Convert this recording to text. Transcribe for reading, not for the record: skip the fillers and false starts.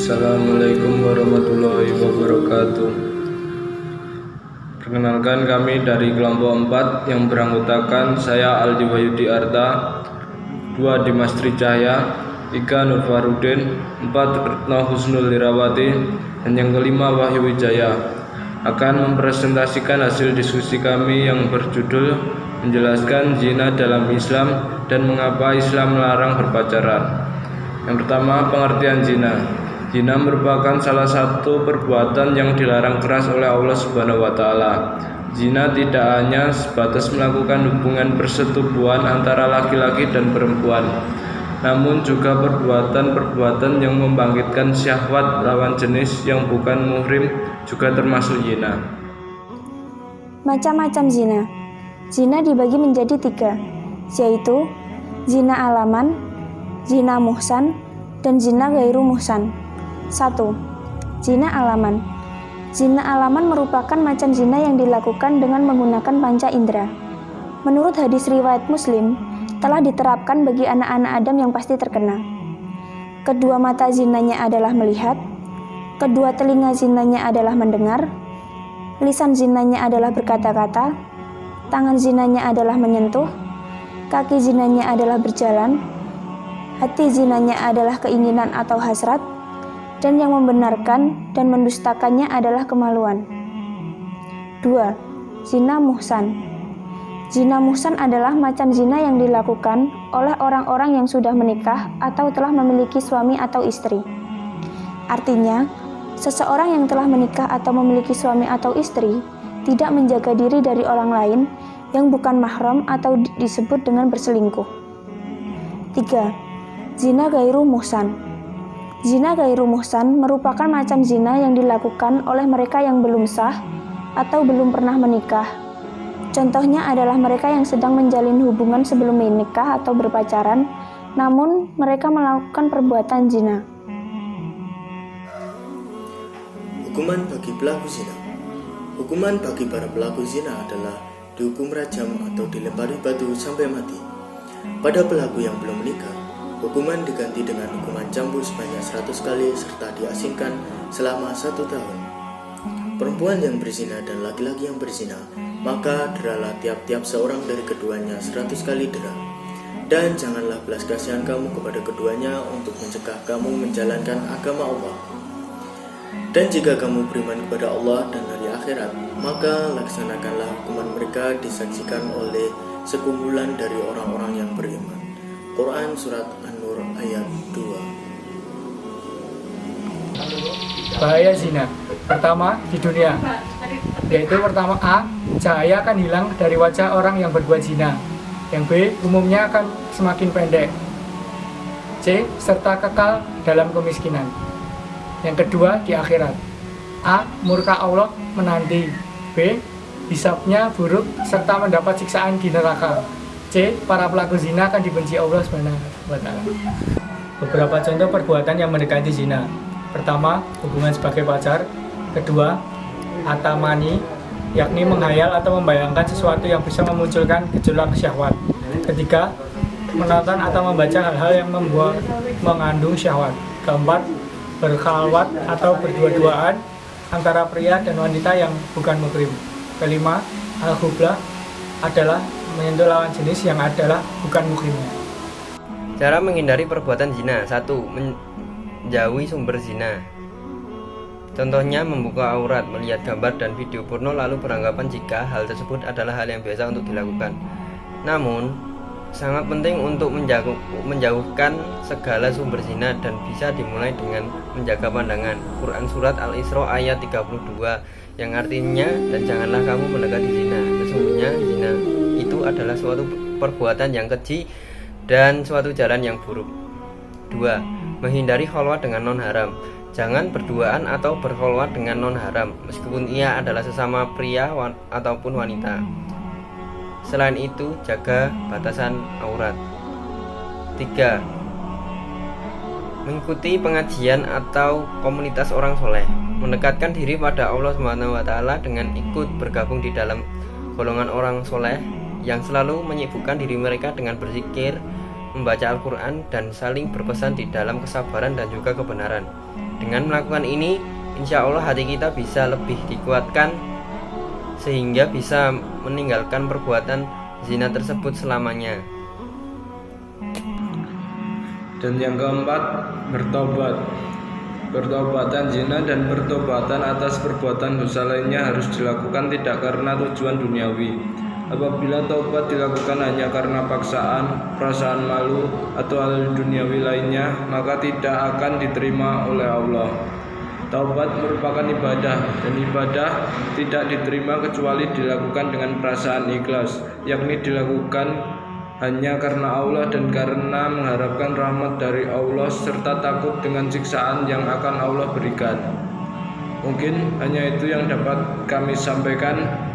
Assalamualaikum warahmatullahi wabarakatuh. Perkenalkan, kami dari kelompok 4 yang beranggotakan saya Aldi Wahyudi Arta, 2 Dimas Tricahya, 3 Nur Farudin, 4 Retno Husnul Lirawati, dan yang kelima Wahyu Wijaya akan mempresentasikan hasil diskusi kami yang berjudul menjelaskan zina dalam Islam dan mengapa Islam melarang berpacaran. Yang pertama, pengertian zina. Zina merupakan salah satu perbuatan yang dilarang keras oleh Allah Subhanahu wa taala. Zina tidak hanya sebatas melakukan hubungan persetubuhan antara laki-laki dan perempuan, namun juga perbuatan-perbuatan yang membangkitkan syahwat lawan jenis yang bukan muhrim juga termasuk zina. Macam-macam zina. Zina dibagi menjadi 3, yaitu zina alaman, zina muhsan, dan zina ghairu muhsan. 1. Zina alaman. Zina alaman merupakan macam zina yang dilakukan dengan menggunakan panca indera. Menurut hadis riwayat Muslim, telah diterapkan bagi anak-anak Adam yang pasti terkena. Kedua mata zinanya adalah melihat, kedua telinga zinanya adalah mendengar, lisan zinanya adalah berkata-kata, tangan zinanya adalah menyentuh, kaki zinanya adalah berjalan, hati zinanya adalah keinginan atau hasrat, dan yang membenarkan dan mendustakannya adalah kemaluan. 2. Zina muhsan. Zina muhsan adalah macam zina yang dilakukan oleh orang-orang yang sudah menikah atau telah memiliki suami atau istri. Artinya, seseorang yang telah menikah atau memiliki suami atau istri tidak menjaga diri dari orang lain yang bukan mahram atau disebut dengan berselingkuh. 3. Zina ghairu muhsan. Zina ghairu muhsan merupakan macam zina yang dilakukan oleh mereka yang belum sah atau belum pernah menikah. Contohnya adalah mereka yang sedang menjalin hubungan sebelum menikah atau berpacaran, namun mereka melakukan perbuatan zina. Hukuman bagi pelaku zina. Hukuman bagi para pelaku zina adalah dihukum rajam atau dilempari batu sampai mati. Pada pelaku yang belum menikah, hukuman diganti dengan hukuman cambuk sebanyak 100 kali serta diasingkan selama 1 tahun. Perempuan yang berzina dan laki-laki yang berzina, maka deralah tiap-tiap seorang dari keduanya 100 kali dera. Dan janganlah belas kasihan kamu kepada keduanya untuk mencegah kamu menjalankan agama Allah. Dan jika kamu beriman kepada Allah dan hari akhirat, maka laksanakanlah hukuman mereka disaksikan oleh sekumpulan dari orang-orang yang beriman. Quran Surat An-Nur ayat 2. Bahaya zina. Pertama, di dunia, yaitu pertama A, cahaya akan hilang dari wajah orang yang berbuat zina. Yang B, umumnya akan semakin pendek. C, serta kekal dalam kemiskinan. Yang kedua, di akhirat, A, murka Allah menanti. B, hisabnya buruk serta mendapat siksaan di neraka. C, para pelaku zina akan dibenci Allah SWT. Beberapa contoh perbuatan yang mendekati zina. Pertama, hubungan sebagai pacar. Kedua, atamani, yakni menghayal atau membayangkan sesuatu yang bisa memunculkan gejolak syahwat. Ketiga, menonton atau membaca hal-hal yang mengandung syahwat. Keempat, berkhalwat atau berdua-duaan antara pria dan wanita yang bukan muhrim. Kelima, al-hublah adalah menyentuh lawan jenis yang adalah bukan muhrimnya. Cara menghindari perbuatan zina. 1. Menjauhi sumber zina. Contohnya membuka aurat, melihat gambar dan video porno lalu beranggapan jika hal tersebut adalah hal yang biasa untuk dilakukan. Namun, sangat penting untuk menjauhkan segala sumber zina dan bisa dimulai dengan menjaga pandangan. Quran Surat Al-Isra ayat 32 yang artinya, dan janganlah kamu mendekati zina. Sesungguhnya zina itu adalah suatu perbuatan yang keji dan suatu jalan yang buruk. 2. Menghindari khalwat dengan non-haram. Jangan berduaan atau berkhalwat dengan non-haram, meskipun ia adalah sesama pria ataupun wanita. Selain itu, jaga batasan aurat. 3. Mengikuti pengajian atau komunitas orang soleh. Mendekatkan diri pada Allah SWT dengan ikut bergabung di dalam golongan orang soleh yang selalu menyibukkan diri mereka dengan berzikir, membaca Al-Quran, dan saling berpesan di dalam kesabaran dan juga kebenaran. Dengan melakukan ini, insya Allah hati kita bisa lebih dikuatkan sehingga bisa meninggalkan perbuatan zina tersebut selamanya. Dan yang keempat, bertobat. Pertobatan zina dan pertobatan atas perbuatan dosa lainnya harus dilakukan tidak karena tujuan duniawi. Apabila taubat dilakukan hanya karena paksaan, perasaan malu, atau hal duniawi lainnya, maka tidak akan diterima oleh Allah. Taubat merupakan ibadah, dan ibadah tidak diterima kecuali dilakukan dengan perasaan ikhlas, yakni dilakukan hanya karena Allah dan karena mengharapkan rahmat dari Allah serta takut dengan siksaan yang akan Allah berikan. Mungkin hanya itu yang dapat kami sampaikan.